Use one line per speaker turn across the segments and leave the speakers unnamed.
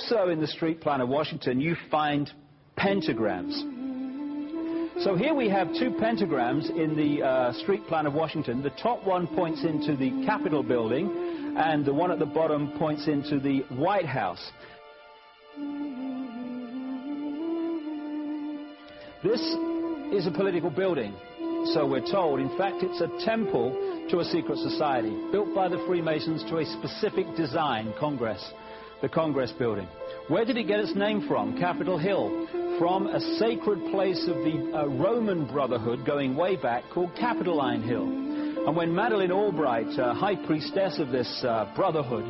Also in the street plan of Washington, you find pentagrams. So here we have two pentagrams in the street plan of Washington. The top one points into the Capitol building, and the one at the bottom points into the White House. This is a political building, so we're told. In fact, it's a temple to a secret society, built by the Freemasons to a specific design, the Congress building. Where did it get its name from? Capitol Hill, from a sacred place of the Roman Brotherhood going way back called Capitoline Hill. And when Madeleine Albright, high priestess of this brotherhood,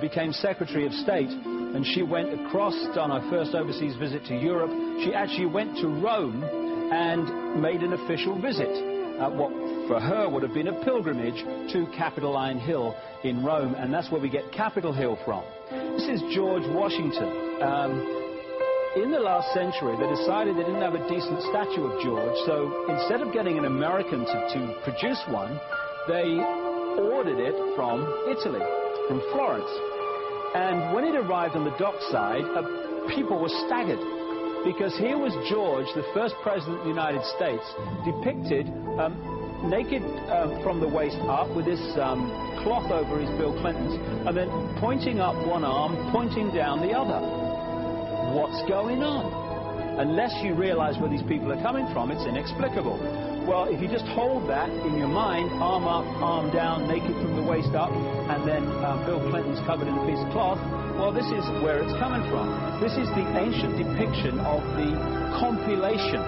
became Secretary of State, and she went across on her first overseas visit to Europe, she actually went to Rome and made an official visit, what for her would have been a pilgrimage to Capitoline Hill in Rome, and that's where we get Capitol Hill from. This is George Washington. In the last century, they decided they didn't have a decent statue of George, so instead of getting an American to produce one, they ordered it from Italy, from Florence. And when it arrived on the dockside, people were staggered, because here was George, the first president of the United States, depicted naked from the waist up with this cloth over his Bill Clinton's, and then pointing up one arm, pointing down the other. What's going on? Unless you realize where these people are coming from, it's inexplicable. Well, if you just hold that in your mind, arm up, arm down, naked from the waist up, and then Bill Clinton's covered in a piece of cloth, well, this is where it's coming from. This is the ancient depiction of the compilation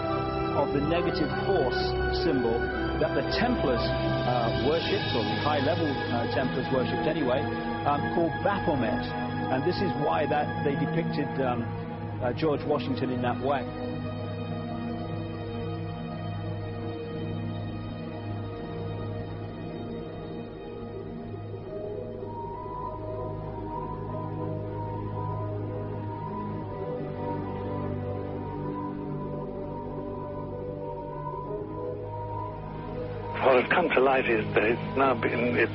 of the negative force symbol that the Templars worshipped, or the high-level Templars worshipped anyway, called Baphomet. And this is why they depicted George Washington in that way.
What has come to light is that it's now been, it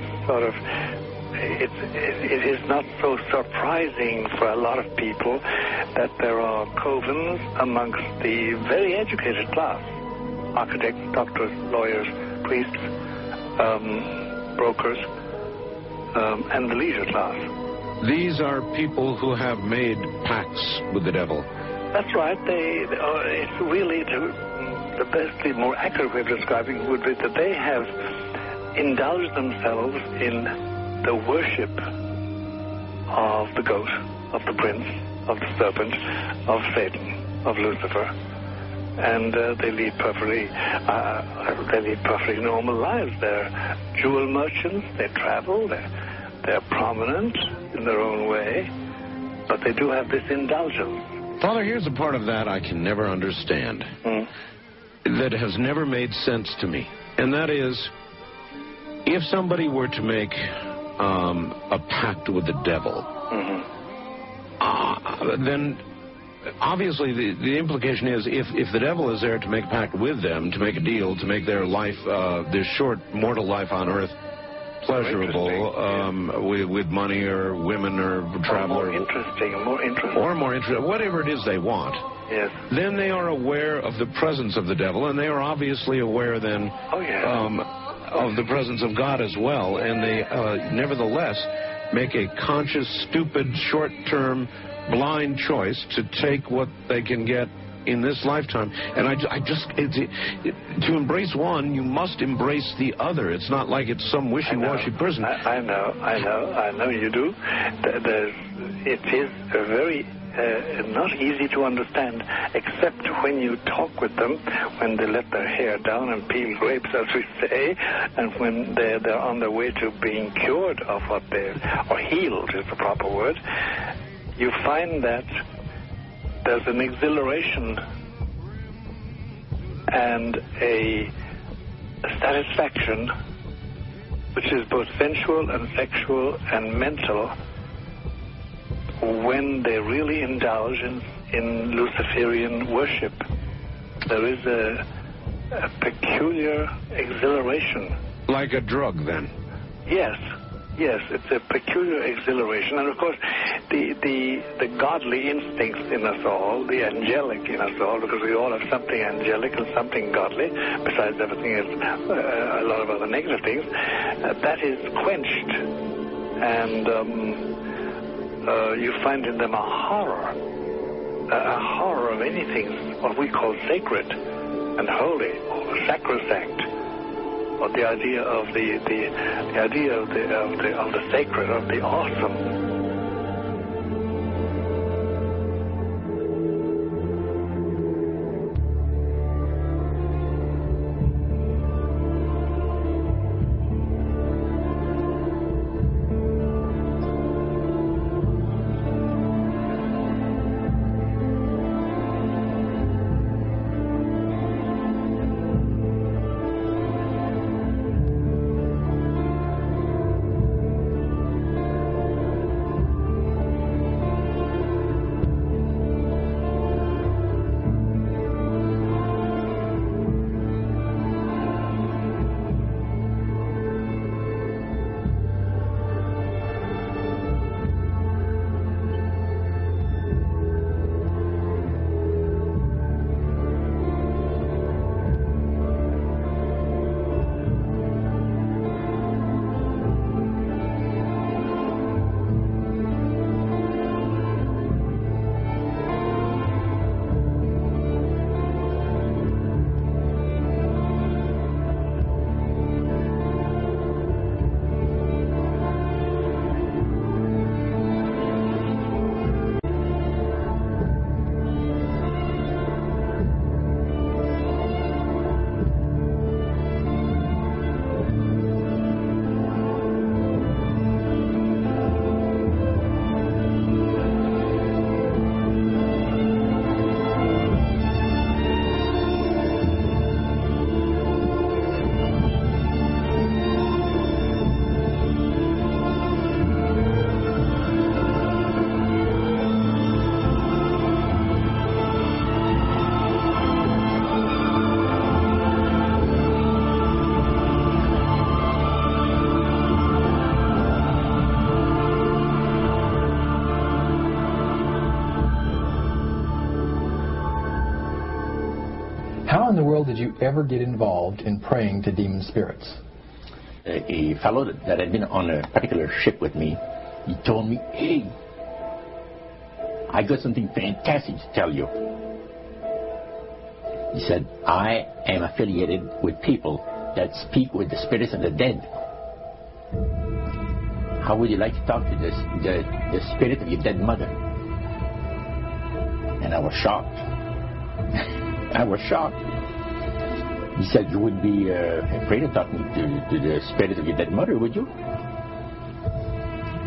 is not so surprising for a lot of people that there are covens amongst the very educated class, architects, doctors, lawyers, priests, brokers, and the leisure class.
These are people who have made pacts with the devil.
That's right. It's really the best, the more accurate way of describing it would be that they have indulged themselves in the worship of the goat, of the prince, of the serpent, of Satan, of Lucifer, and they lead perfectly normal lives. They're jewel merchants. They travel. They're prominent in their own way, but they do have this indulgence.
Father, here's a part of that I can never understand. That has never made sense to me, and that is, if somebody were to make a pact with the devil, then obviously the implication is if the devil is there to make a pact with them, to make a deal, to make their life, their short mortal life on earth, pleasurable, with money or women or travel,
more interesting,
whatever it is they want.
Yes.
Then they are aware of the presence of the devil, and they are obviously aware then of the presence of God as well, and they nevertheless make a conscious, stupid, short-term, blind choice to take what they can get in this lifetime. And to embrace one, you must embrace the other. It's not like it's some wishy-washy person.
I know you do. It is a very not easy to understand, except when you talk with them, when they let their hair down and peel grapes, as we say, and when they're on their way to being cured of what or healed is the proper word. You find that there's an exhilaration and a satisfaction which is both sensual and sexual and mental when they really indulge in Luciferian worship. There is a peculiar exhilaration.
Like a drug, then?
Yes. yes, it's a peculiar exhilaration. And of course, the godly instincts in us all, the angelic in us all, because we all have something angelic and something godly, besides everything else, a lot of other negative things, that is quenched. And you find in them a horror of anything, what we call sacred and holy, or sacrosanct, or the idea of the sacred, of the awesome.
How in the world did you ever get involved in praying to demon spirits?
A fellow that had been on a particular ship with me, he told me, "Hey, I got something fantastic to tell you." He said, "I am affiliated with people that speak with the spirits of the dead. How would you like to talk to the spirit of your dead mother?" And I was shocked. I was shocked. He said, "You wouldn't be afraid of talking to the spirit of your dead mother, would you?"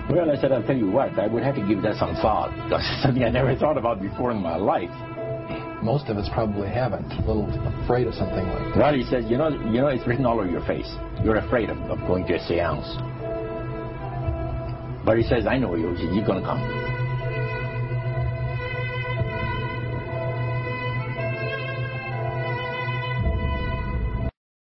Well, I said, "I'll tell you what, I would have to give that some thought, because it's something I never thought about before in my life."
Most of us probably haven't. A little afraid of something like that.
Well, he says, you know, it's written all over your face. You're afraid of going to a seance. But he says, "I know you. You're going to come."